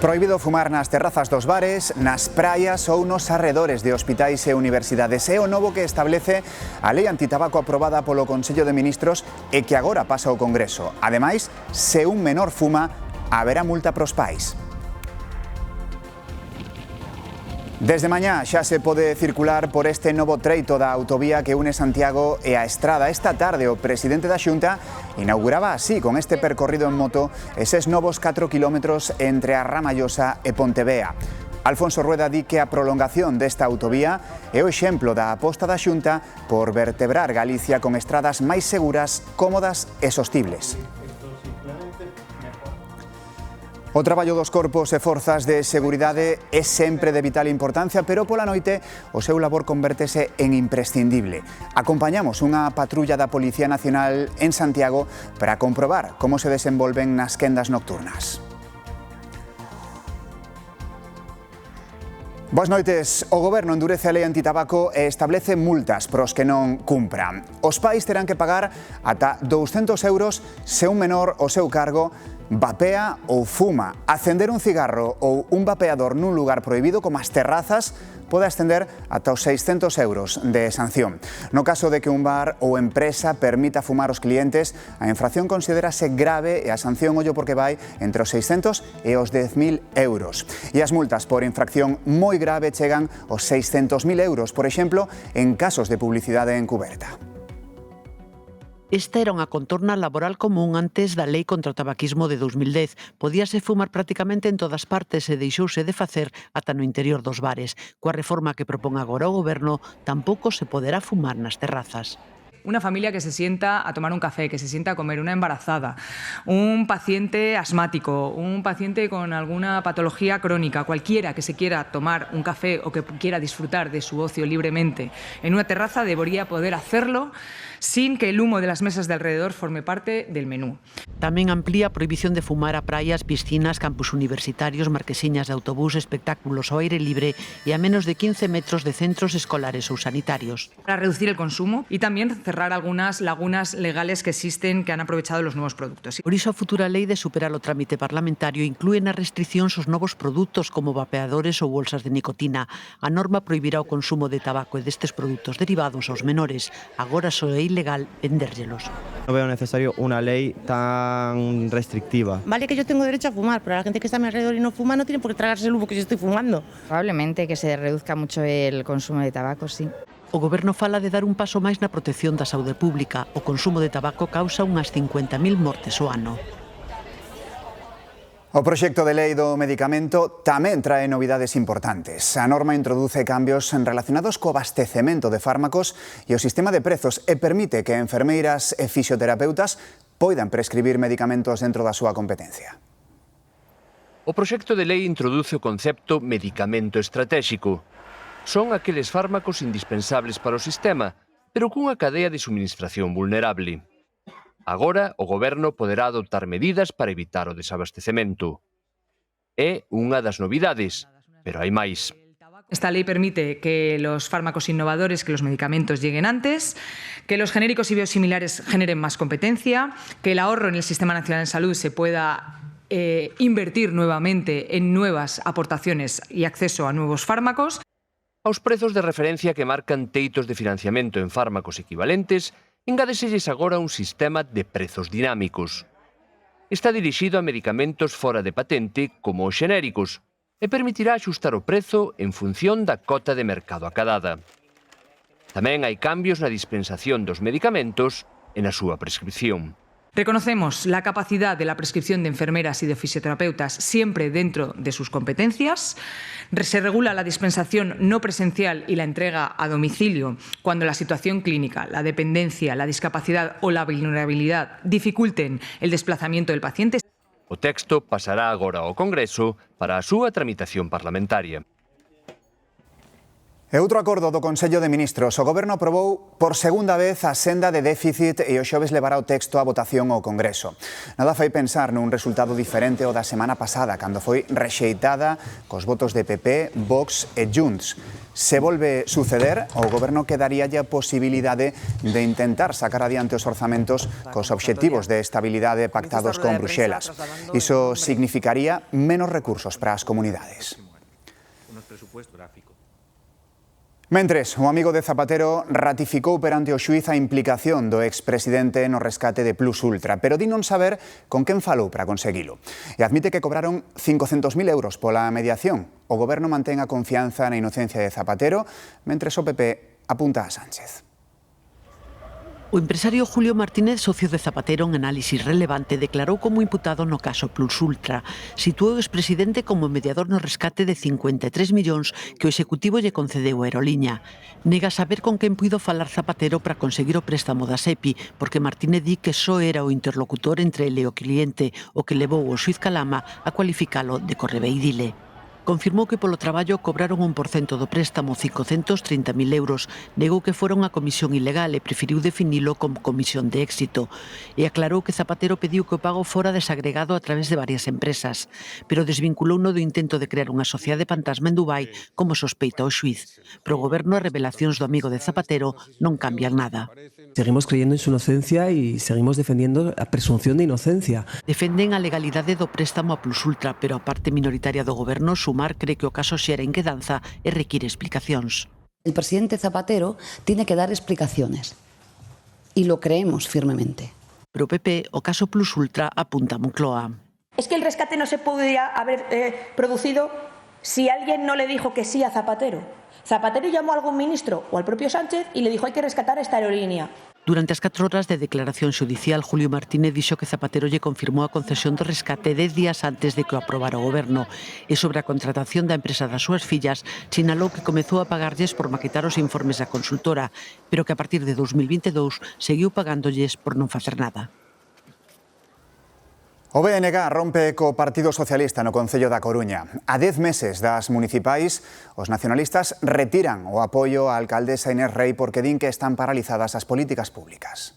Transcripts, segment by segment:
Prohibido fumar nas terrazas dos bares, nas praias ou nos arredores de hospitais e universidades. É o novo que establece a lei antitabaco aprobada polo Consello de Ministros e que agora pasa ao Congreso. Ademais, se un menor fuma, haberá multa pros pais. Desde mañá xa se pode circular por este novo treito da autovía que une Santiago e a Estrada. Esta tarde o presidente da Xunta inauguraba así, con este percorrido en moto, eses novos 4 kilómetros entre a Ramallosa e Pontevea. Alfonso Rueda di que a prolongación desta autovía é o exemplo da aposta da Xunta por vertebrar Galicia con estradas máis seguras, cómodas e sostibles. O traballo dos corpos e forzas de seguridade é sempre de vital importancia, pero pola noite o seu labor convértese en imprescindible. Acompañamos unha patrulla da Policía Nacional en Santiago para comprobar como se desenvolven nas quendas nocturnas. Boas noites. O Goberno endurece a lei antitabaco e establece multas pros que non cumpran. Os pais terán que pagar ata 200 euros se un menor ao seu cargo vapea ou fuma. Acender un cigarro ou un vapeador nun lugar prohibido como as terrazas pode ascender ata os 600 euros de sanción. No caso de que un bar ou empresa permita fumar aos clientes, a infracción considerase grave e a sanción, ollo porque vai, entre os 600 e os 10.000 euros. E as multas por infracción moi grave chegan aos 600.000 euros, por exemplo, en casos de publicidade encuberta. Esta era unha contorna laboral común antes da Lei contra o Tabaquismo de 2010. Podíase fumar prácticamente en todas partes e deixouse de facer ata no interior dos bares. Coa reforma que propón agora o Goberno, tampouco se poderá fumar nas terrazas. Una familia que se sienta a tomar un café, que se sienta a comer, una embarazada, un paciente asmático, un paciente con alguna patología crónica, cualquiera que se quiera tomar un café o que quiera disfrutar de su ocio libremente en una terraza debería poder hacerlo sin que el humo de las mesas de alrededor forme parte del menú. Tamén amplía a prohibición de fumar a praias, piscinas, campus universitarios, marquesiñas de autobús, espectáculos ao aire libre e a menos de 15 metros de centros escolares ou sanitarios. Para reducir el consumo y también cerrar algunas lagunas legales que existen que han aprovechado los nuevos productos. Por iso a futura lei de superar o trámite parlamentario inclúe nas restriccións os novos produtos como vapeadores ou bolsas de nicotina. A norma prohibirá o consumo de tabaco e destes produtos derivados aos menores. Agora só é ilegal vendérllelos. No veo necesario una ley tan restrictiva. Vale que yo tengo derecho a fumar, pero la gente que está a mi alrededor y no fuma no tiene por qué tragarse el humo que yo estoy fumando. Probablemente que se reduzca mucho el consumo de tabaco, sí. O Goberno fala de dar un paso máis na protección da saúde pública. O consumo de tabaco causa unhas 50.000 mortes ao ano. O proxecto de lei do medicamento tamén trae novidades importantes. A norma introduce cambios relacionados co abastecemento de fármacos e o sistema de prezos e permite que enfermeiras e fisioterapeutas poidan prescribir medicamentos dentro da súa competencia. O proxecto de lei introduce o concepto medicamento estratéxico. Son aqueles fármacos indispensables para o sistema, pero cunha cadea de suministración vulnerable. Agora, o Goberno poderá adoptar medidas para evitar o desabastecemento. É unha das novidades, pero hai máis. Esta ley permite que los fármacos innovadores, que los medicamentos lleguen antes, que los genéricos y biosimilares generen más competencia, que el ahorro en el Sistema Nacional de Salud se pueda invertir nuevamente en nuevas aportaciones y acceso a nuevos fármacos. Aos prezos de referencia que marcan teitos de financiamento en fármacos equivalentes, engádeselles agora un sistema de prezos dinámicos. Está dirixido a medicamentos fora de patente como os xenéricos e permitirá axustar o prezo en función da cota de mercado acadada. Tamén hai cambios na dispensación dos medicamentos e na súa prescripción. Reconocemos la capacidad de la prescripción de enfermeras y de fisioterapeutas siempre dentro de sus competencias. Se regula la dispensación no presencial y la entrega a domicilio cuando la situación clínica, la dependencia, la discapacidad o la vulnerabilidad dificulten el desplazamiento del paciente. O texto pasará agora ao Congreso para a súa tramitación parlamentaria. E outro acordo do Consello de Ministros. O Goberno aprobou por segunda vez a senda de déficit e o xoves levará o texto a votación ao Congreso. Nada fai pensar nun resultado diferente ao da semana pasada, cando foi rexeitada cos votos de PP, Vox e Junts. Se volve suceder, o Goberno quedaríalle a posibilidade de intentar sacar adiante os orzamentos cos obxectivos de estabilidade pactados con Bruxelas. Iso significaría menos recursos para as comunidades. Mentres, o amigo de Zapatero ratificou perante o xuíz a implicación do expresidente no rescate de Plus Ultra, pero di non saber con quen falou para conseguilo. E admite que cobraron 500.000 euros pola mediación. O Goberno mantén a confianza na inocencia de Zapatero, mentres o PP apunta a Sánchez. O empresario Julio Martínez, socio de Zapatero en análisis relevante, declarou como imputado no caso Plus Ultra. Situou o expresidente como mediador no rescate de 53 millóns que o Executivo lle concedeu a Aeroliña. Nega saber con quen puido falar Zapatero para conseguir o préstamo da SEPI, porque Martínez di que só era o interlocutor entre ele e o cliente, o que levou o xuiz Calama a cualificalo de correveidile. Confirmou que polo traballo cobraron 1% do préstamo, 530.000 euros. Negou que foron a comisión ilegal e preferiu definilo como comisión de éxito. E aclarou que Zapatero pediu que o pago fora desagregado a través de varias empresas, pero desvinculouno do intento de crear unha sociedade fantasma en Dubai, como sospeita o xuiz. Pro Goberno, as revelacións do amigo de Zapatero non cambian nada. Seguimos creyendo en su inocencia y seguimos defendiendo la presunción de inocencia. Defenden a legalidade do préstamo a Plus Ultra, pero a parte minoritaria do Goberno, Sumar, cree que o caso xera en quedanza e require explicacións. El presidente Zapatero tiene que dar explicaciones y lo creemos firmemente. Pero o PP, o caso Plus Ultra apunta a Moncloa. Es que el rescate no se podría haber producido si alguien no le dijo que sí a Zapatero. Zapatero llamó a algún ministro o al propio Sánchez y le dijo hay que rescatar esta aerolínea. Durante as 4 horas de declaración xudicial, Julio Martínez dixo que Zapatero lle confirmou a concesión do rescate 10 días antes de que o aprobara o Goberno. E sobre a contratación da empresa das súas fillas, sinalou que comezou a pagarlles por maquetar os informes da consultora, pero que a partir de 2022 seguiu pagándolles por non facer nada. O BNG rompe co Partido Socialista no Concello da Coruña. A 10 meses das municipais, os nacionalistas retiran o apoio á alcaldesa Inés Rei porque din que están paralizadas as políticas públicas.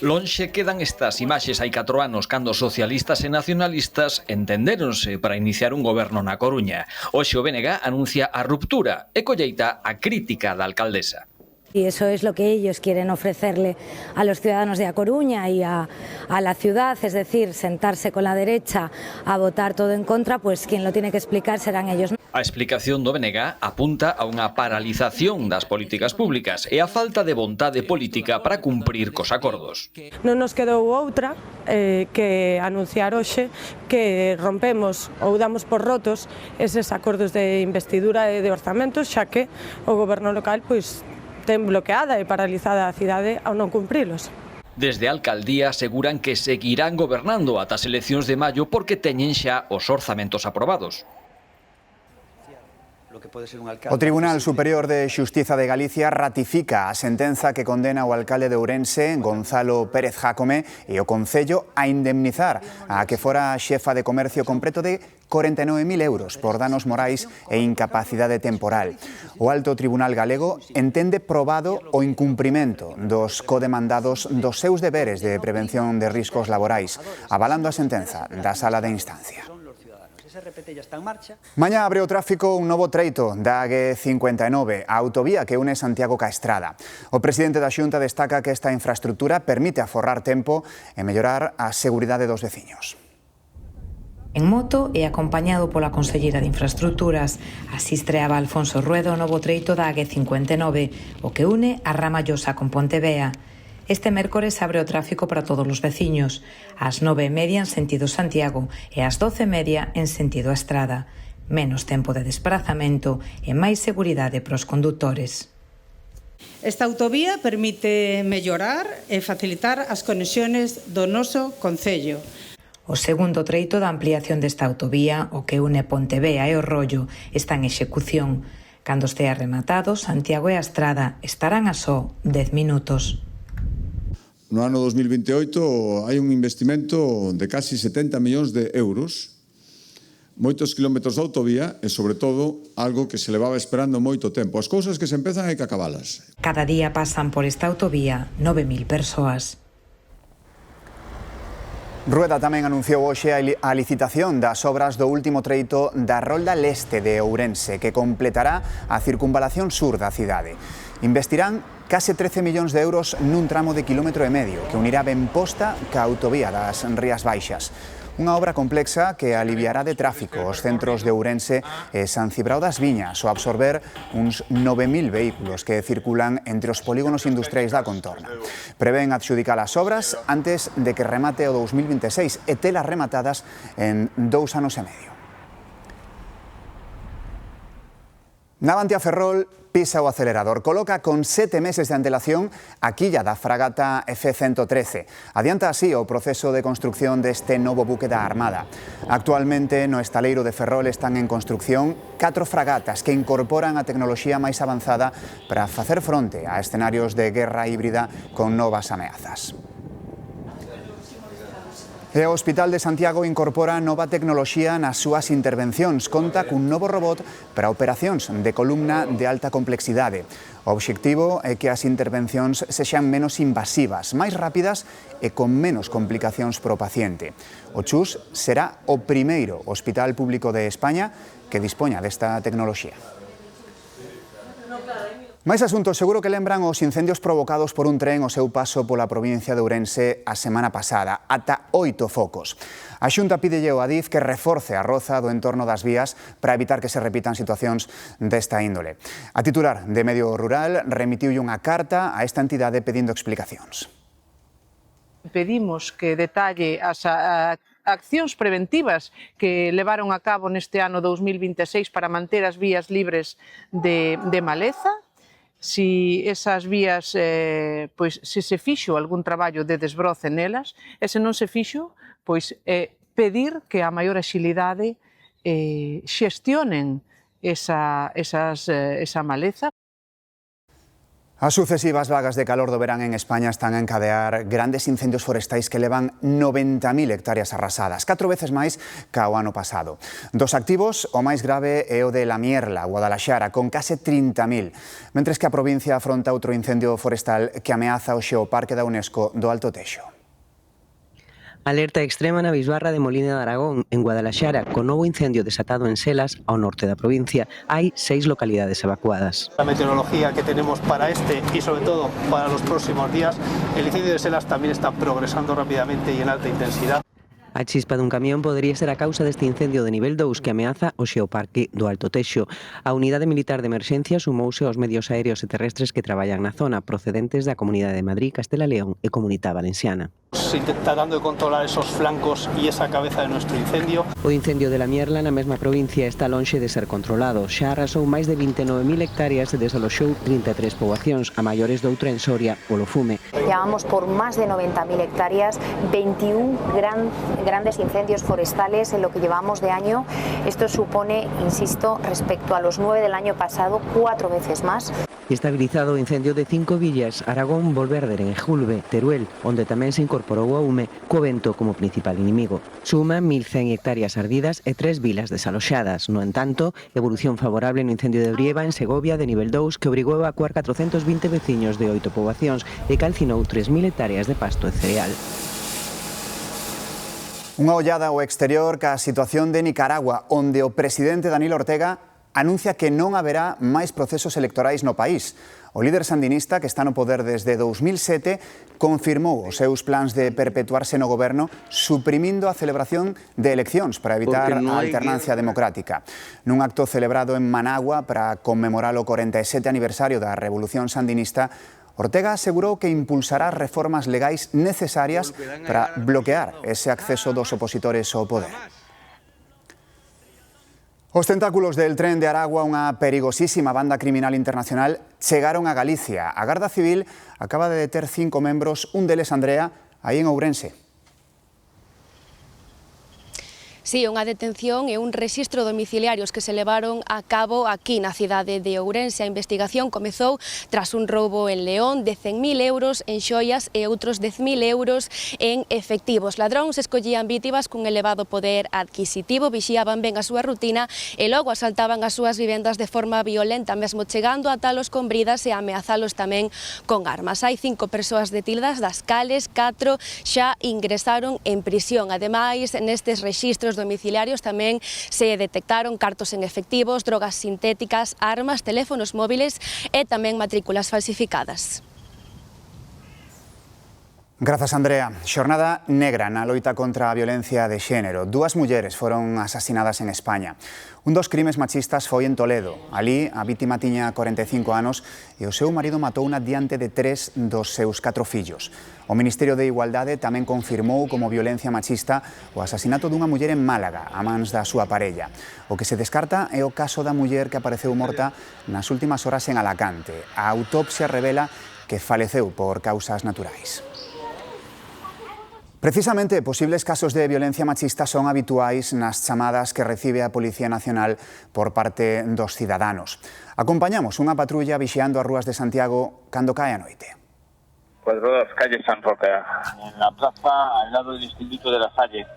Lonxe quedan estas imaxes hai 4 anos cando socialistas e nacionalistas entendéronse para iniciar un goberno na Coruña. Hoxe o BNG anuncia a ruptura e colleita a crítica da alcaldesa. Y eso es lo que ellos quieren ofrecerle a los ciudadanos de A Coruña y a la ciudad, es decir, sentarse con la derecha a votar todo en contra, pues quien lo tiene que explicar serán ellos. A explicación do BNG apunta a unha paralización das políticas públicas e a falta de vontade política para cumprir cos acordos. Non nos quedou outra que anunciar hoxe que rompemos ou damos por rotos eses acordos de investidura e de orzamentos, xa que o goberno local pois ten bloqueada e paralizada a cidade ao non cumprilos. Desde a alcaldía aseguran que seguirán gobernando ata as eleccións de maio porque teñen xa os orzamentos aprobados. O Tribunal Superior de Xustiza de Galicia ratifica a sentenza que condena o alcalde de Ourense, Gonzalo Pérez Jácome, e o Concello a indemnizar a que fora xefa de comercio con preto de 49.000 euros por danos morais e incapacidade temporal. O Alto Tribunal Galego entende probado o incumprimento dos codemandados dos seus deberes de prevención de riscos laborais, avalando a sentenza da Sala de Instancia. Mañá abre o tráfico un novo treito da AG59, a autovía que une Santiago ca Estrada. O presidente da Xunta destaca que esta infraestructura permite aforrar tempo e mellorar a seguridade dos veciños. En moto e acompañado pola conselleira de Infraestructuras, así estreaba Alfonso Ruedo o novo treito da AG59, o que une a Ramallosa con Pontevea. Este mércores abre o tráfico para todos os veciños, ás 9:30 en sentido Santiago e ás 12:30 en sentido Estrada. Menos tempo de desplazamento e máis seguridade para os condutores. Esta autovía permite mellorar e facilitar as conexiones do noso concello. O segundo treito da ampliación desta autovía, o que une Pontevea e o Rollo, está en execución. Cando estea rematado, Santiago e a Estrada estarán a só 10 minutos. No ano 2028 hai un investimento de casi 70 millóns de euros moitos kilómetros de autovía e, sobre todo, algo que se levaba esperando moito tempo. As cousas que se empezan hai que acabalas. Cada día pasan por esta autovía 9.000 persoas. Rueda tamén anunciou hoxe a licitación das obras do último treito da Rolda Leste de Ourense, que completará a circunvalación sur da cidade. Investirán case 13 millóns de euros nun tramo de quilómetro e medio que unirá Benposta ca autovía das Rías Baixas. Unha obra complexa que aliviará de tráfico os centros de Ourense e San Cibrao das Viñas ao absorber uns 9.000 vehículos que circulan entre os polígonos industriais da contorna. Prevén adxudicar as obras antes de que remate o 2026 e telas rematadas en 2 anos e medio. Navantia Ferrol pisa o acelerador. Coloca con 7 meses de antelación a quilla da fragata F-113. Adianta así o proceso de construcción deste novo buque da Armada. Actualmente no estaleiro de Ferrol están en construcción 4 fragatas que incorporan a tecnoloxía máis avanzada para facer fronte a escenarios de guerra híbrida con novas ameazas. E o Hospital de Santiago incorpora nova tecnoloxía nas súas intervencións. Conta cun novo robot para operacións de columna de alta complexidade. O obxectivo é que as intervencións sexan menos invasivas, máis rápidas e con menos complicacións para o paciente. O CHUS será o primeiro hospital público de España que dispoña desta tecnoloxía. Máis asuntos, seguro que lembran os incendios provocados por un tren ao seu paso pola provincia de Ourense a semana pasada, ata 8 focos. A Xunta pídelle ao Adif que reforce a roza do entorno das vías para evitar que se repitan situacións desta índole. A titular de Medio Rural remitiulle unha carta a esta entidade pedindo explicacións. Pedimos que detalle as accións preventivas que levaron a cabo neste ano 2026 para manter as vías libres de maleza, si esas vías, pois, se fixo algún traballo de desbroce nelas, e se non se fixo, pois, pedir que a maior axilidade xestionen esa maleza. As sucesivas vagas de calor do verán en España están a encadear grandes incendios forestais que levan 90.000 hectáreas arrasadas, 4 veces máis ca o ano pasado. Dos activos, o máis grave é o de La Mierla, Guadalaxara, con case 30.000, mentres que a provincia afronta outro incendio forestal que ameaza o xeoparque da UNESCO do Alto Texo. Alerta extrema na bisbarra de Molina de Aragón, en Guadalaxara, con novo incendio desatado en Selas, ao norte da provincia. Hai 6 localidades evacuadas. La meteorología que tenemos para este y sobre todo para los próximos días, el incendio de Selas también está progresando rápidamente y en alta intensidad. A chispa dun camión podería ser a causa deste incendio de nivel 2 que ameaza o xeoparque do Alto Texo. A Unidade Militar de Emerxencia sumouse aos medios aéreos e terrestres que traballan na zona, procedentes da Comunidade de Madrid, Castela León e Comunidade Valenciana. Tratando de controlar esos flancos y esa cabeza de nuestro incendio. O incendio de La Mierla na mesma provincia está lonxe de ser controlado. Xa arrasou máis de 29.000 hectáreas e desaloxou 33 poboacións, a maiores doutra en Soria polo fume. Llevamos por más de 90.000 hectáreas, 21 grandes incendios forestales en lo que llevamos de año. Esto supone, insisto, respecto a los 9 del año pasado, 4 veces más. Estabilizado o incendio de 5 villas, Aragón volve a arder en Ejulbe, Teruel, onde tamén se incorporou a Ume, co vento como principal inimigo. Suma 1.100 hectáreas ardidas e 3 vilas desaloxadas. No entanto, evolución favorable no incendio de Brieva en Segovia de nivel 2 que obrigou a evacuar 420 veciños de 8 poboacións e calcinou 3.000 hectáreas de pasto e cereal. Unha ollada ao exterior ca situación de Nicaragua, onde o presidente Daniel Ortega anuncia que non haberá máis procesos electorais no país. O líder sandinista, que está no poder desde 2007, confirmou os seus plans de perpetuarse no goberno, suprimindo a celebración de eleccións para evitar a alternancia democrática. Nun acto celebrado en Managua para conmemorar o 47 aniversario da Revolución Sandinista, Ortega asegurou que impulsará reformas legais necesarias para bloquear ese acceso dos opositores ao poder. Os tentáculos del tren de Aragua, unha perigosísima banda criminal internacional, chegaron a Galicia. A Garda Civil acaba de deter 5 membros, un deles Andrea, aí en Ourense. Sí, unha detención e un rexistro domiciliarios que se levaron a cabo aquí na cidade de Ourense. A investigación comezou tras un roubo en León de 100.000 euros en xoias e outros 10.000 euros en efectivos. Ladróns escollían vítimas cun elevado poder adquisitivo, vixiaban ben a súa rutina e logo asaltaban as súas vivendas de forma violenta, mesmo chegando a talos con bridas e ameazalos tamén con armas. Hai 5 persoas detidas, das cales 4 xa ingresaron en prisión. Ademais, nestes rexistros domiciliarios tamén se detectaron cartos en efectivos, drogas sintéticas, armas, teléfonos móviles e tamén matrículas falsificadas. Grazas, Andrea. Xornada negra na loita contra a violencia de xénero. 2 mulleres foron asasinadas en España. Un dos crimes machistas foi en Toledo. Alí, a vítima tiña 45 anos e o seu marido matouna diante de 3 dos seus 4 fillos. O Ministerio de Igualdade tamén confirmou como violencia machista o asasinato dunha muller en Málaga a mans da súa parella. O que se descarta é o caso da muller que apareceu morta nas últimas horas en Alacante. A autopsia revela que faleceu por causas naturais. Precisamente, posibles casos de violencia machista son habituais nas chamadas que recibe a Policía Nacional por parte dos cidaдаnos. Acompañamos unha patrulla vixiando as rúas de Santiago cando cae a noite. 42, calle San Roque, en la plaza al lado del Instituto de la Salle.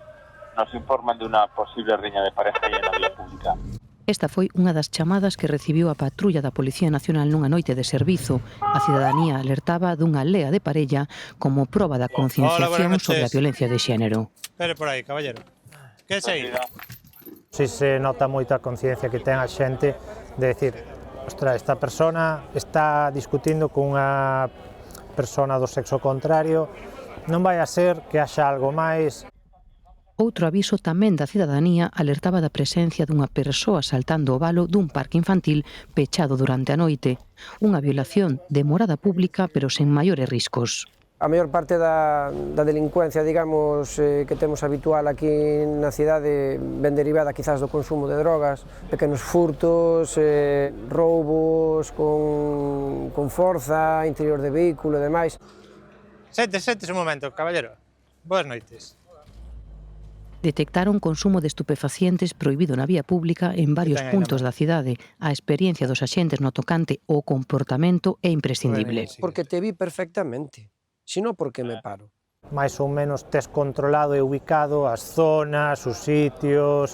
Nos informan de una posible riña de pareja en la vía pública. Esta foi unha das chamadas que recibiu a patrulla da Policía Nacional nunha noite de servizo. A cidadanía alertaba dunha lea de parella como proba da concienciación sobre a violencia de xénero. Espere por aí, caballero. Que é aí? Si se nota moita conciencia que ten a xente de decir, ostra, esta persona está discutindo cunha persona do sexo contrario, non vai a ser que haxa algo máis. Outro aviso tamén da cidadanía alertaba da presencia dunha persoa saltando o valo dun parque infantil pechado durante a noite. Unha violación de morada pública, pero sen maiores riscos. A maior parte da delincuencia, digamos, que temos habitual aquí na cidade ven derivada quizás do consumo de drogas, pequenos furtos, roubos con forza, interior de vehículo e demais. Sentes un momento, caballero. Boas noites. Detectaron consumo de estupefacientes prohibido na vía pública en varios puntos da cidade. A experiencia dos axentes no tocante ao comportamento é imprescindible. Porque te vi perfectamente, sino porque me paro. Mais ou menos tes controlado e ubicado as zonas, os sitios,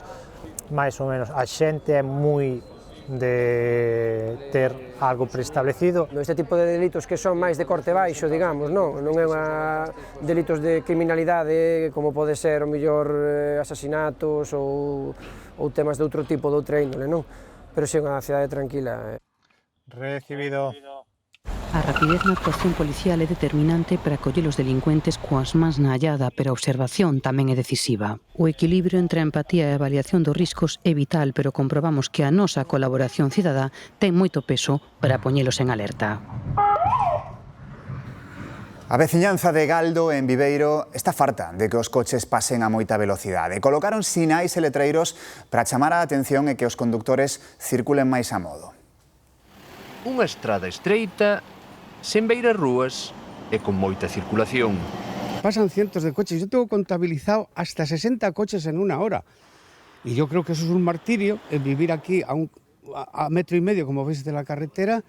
máis ou menos. A xente é moi de ter algo preestablecido. Este tipo de delitos que son máis de corte baixo, digamos, non é delitos de criminalidade como pode ser o mellor asasinatos ou temas de outro tipo, de outra índole, non? Pero si é unha cidade tranquila. Recibido. A rapidez na actuación policial é determinante para coller os delincuentes coas mans na hallada, pero a observación tamén é decisiva. O equilibrio entre a empatía e a avaliación dos riscos é vital, pero comprobamos que a nosa colaboración cidadá ten moito peso para poñelos en alerta. A veciñanza de Galdo, en Viveiro, está farta de que os coches pasen a moita velocidade. Colocaron sinais e letreiros para chamar a atención e que os condutores circulen máis a modo. Unha estrada estreita, sen beiras rúas e con moita circulación. Pasan cientos de coches, yo tengo contabilizado hasta 60 coches en una hora. Y yo creo que eso es un martirio, el vivir aquí a 1,5 metros, como veis, de la carretera.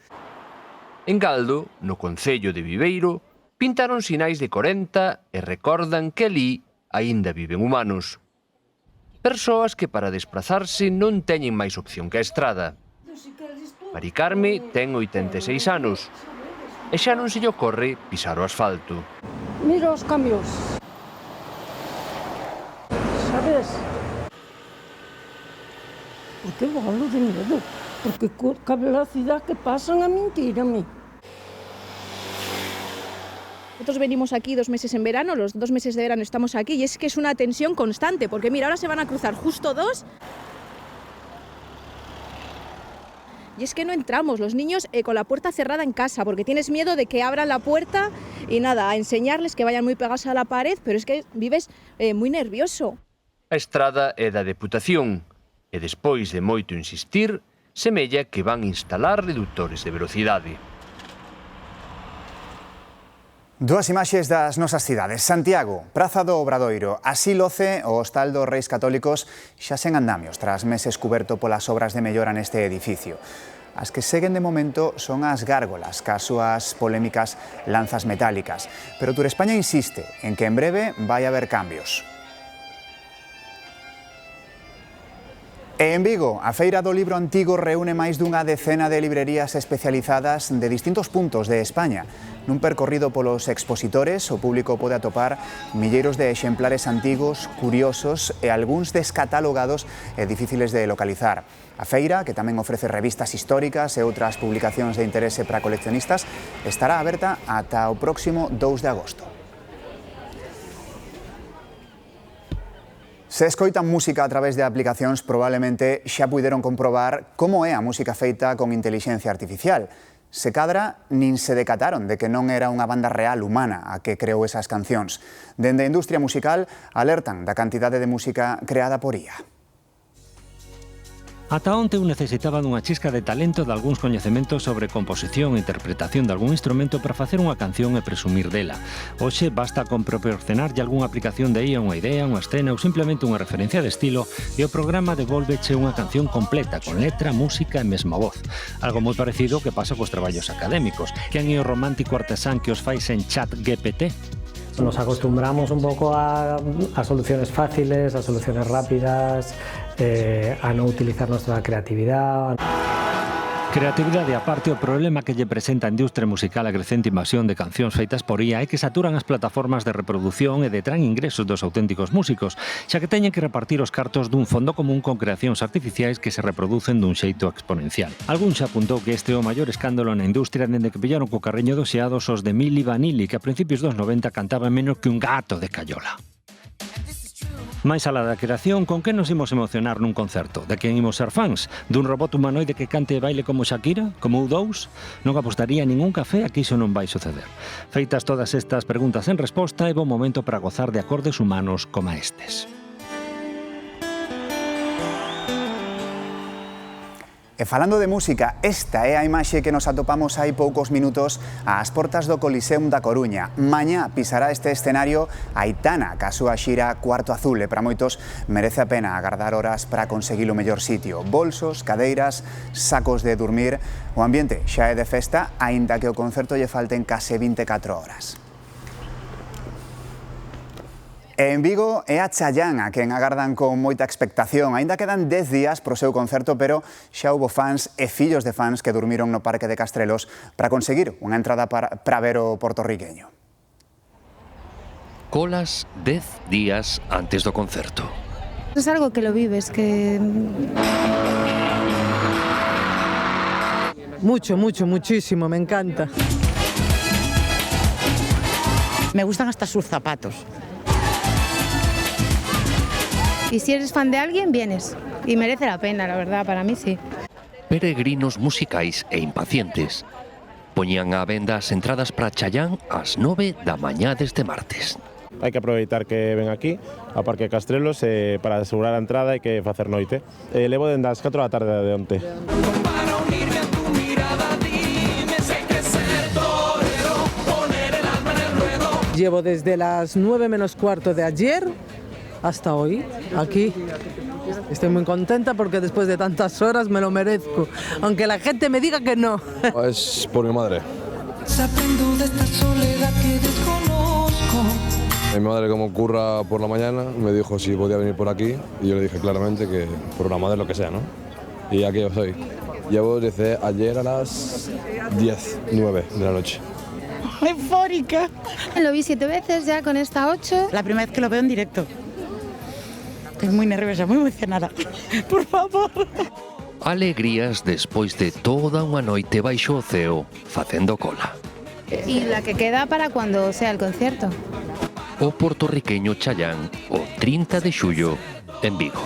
En Galdo, no concello de Viveiro, pintaron sinais de 40 e recordan que alí aínda viven humanos. Persoas que para desplazarse non teñen máis opción que a estrada. Mari Carme ten 86 anos e xa non se lle ocorre pisar o asfalto. Mira os camións. Sabes? Porque valo de medo. Porque ca velocidade que pasan a mentírame. Nosotros venimos aquí 2 meses en verano, los 2 meses de verano estamos aquí y es que es una tensión constante, porque mira, ahora se van a cruzar justo 2. Y es que no entramos, los niños con la puerta cerrada en casa, porque tienes miedo de que abran la puerta y nada, a enseñarles que vayan muy pegados a la pared, pero es que vives muy nervioso. A estrada é da Deputación e despois de moito insistir, semella que van instalar reductores de velocidade. Dúas imaxes das nosas cidades. Santiago, Praza do Obradoiro. Así loce o Hostal dos Reis Católicos xa sen andamios tras meses cuberto polas obras de mellora neste edificio. As que seguen de momento son as gárgolas, cas súas polémicas lanzas metálicas. Pero Turespaña insiste en que en breve vai haber cambios. E en Vigo, a Feira do Libro Antigo reúne máis dunha decena de librerías especializadas de distintos puntos de España. Nun percorrido polos expositores, o público pode atopar milleiros de exemplares antigos, curiosos e algúns descatalogados e difíciles de localizar. A feira, que tamén ofrece revistas históricas e outras publicacións de interese para coleccionistas, estará aberta ata o próximo 2 de agosto. Se escoitan música a través de aplicacións, probablemente xa puideron comprobar como é a música feita con intelixencia artificial. Se cadra, nin se decataron de que non era unha banda real humana a que creou esas cancións. Dende a industria musical alertan da cantidade de música creada por IA. Ata onte un necesitaba dunha chisca de talento de algúns coñecementos sobre composición e interpretación de algún instrumento para facer unha canción e presumir dela. Hoxe basta con proporcionarlle algunha aplicación de IA, unha idea, unha escena ou simplemente unha referencia de estilo e o programa devolveche unha canción completa con letra, música e mesma voz. Algo moi parecido que pasa cos traballos académicos. Quen é o romántico artesán que os fais en ChatGPT? Nos acostumbramos un poco a soluciones fáciles, a soluciones rápidas, a no utilizar nuestra creatividad. Creatividade aparte, o problema que lle presenta a industria musical a crecente invasión de cancións feitas por IA é que saturan as plataformas de reproducción e detraen ingresos dos auténticos músicos, xa que teñen que repartir os cartos dun fondo común con creacións artificiais que se reproducen dun xeito exponencial. Algún xa apuntou que este é o maior escándalo na industria dende que pillaron co carreño dos xeados os de Milli Vanilli, que a principios dos 90 cantaban menos que un gato de cayola. Mais alá da creación, con que nos imos emocionar nun concerto? De quen imos ser fans? Dun robot humanoide que cante e baile como Shakira? Como U2? Non apostaría ningún café a que iso non vai suceder. Feitas todas estas preguntas en resposta, é bo momento para gozar de acordes humanos como estes. E falando de música, esta é a imaxe que nos atopamos hai poucos minutos ás portas do Coliseum da Coruña. Mañá pisará este escenario Aitana, ca súa xira Cuarto Azul, e para moitos merece a pena agardar horas para conseguir o mellor sitio. Bolsos, cadeiras, sacos de dormir. O ambiente xa é de festa, aínda que o concerto lle falten case 24 horas. E en Vigo é a Chayanne a quen agardan con moita expectación. Aínda quedan 10 días pro seu concerto, pero xa houbo fans e fillos de fans que durmiron no Parque de Castrelos para conseguir unha entrada para ver o portorriqueño. Colas 10 días antes do concerto. Es algo que lo vives, que... Muchísimo, me encanta. Me gustan hasta sus zapatos. Y si eres fan de alguien, vienes. Y merece la pena, la verdad, para mí sí. Peregrinos musicais e impacientes. Poñían á venda as entradas para Chayanne ás 9 da mañá deste martes. Hai que aproveitar que ven aquí, a Parque Castrelos, para asegurar a entrada hai que facer noite. Levo dende as 4 da tarde de onte. Llevo desde las 9 menos cuarto de ayer hasta hoy, aquí. Estoy muy contenta porque después de tantas horas me lo merezco, aunque la gente me diga que no. Es por mi madre. De esta soledad que desconozco. Mi madre, como curra por la mañana, me dijo si podía venir por aquí y yo le dije claramente que por la madre lo que sea, ¿no? Y aquí yo soy. Llevo desde ayer a las 9 de la noche. Eufórica. Lo vi 7 veces ya, con esta 8. La primera vez que lo veo en directo. Estoy muy nerviosa, muy emocionada. Por favor. Alegrías despois de toda unha noite baixo o ceo facendo cola. Y la que queda para cuando sea el concierto. O portorriqueño Chayanne o 30 de xullo en Vigo.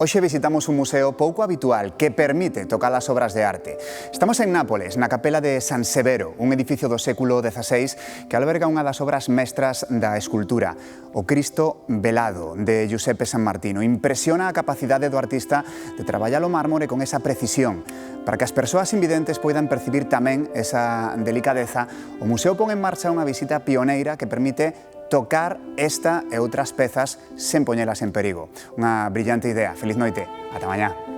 Hoxe visitamos un museo pouco habitual que permite tocar as obras de arte. Estamos en Nápoles, na capela de San Severo, un edificio do século XVI que alberga unha das obras mestras da escultura, o Cristo Velado, de Giuseppe San Martino. Impresiona a capacidade do artista de traballar o mármore con esa precisión. Para que as persoas invidentes poidan percibir tamén esa delicadeza, o museo pon en marcha unha visita pioneira que permite tocar esta e outras pezas sen poñelas en perigo. Unha brillante idea. Feliz noite. Ata mañá.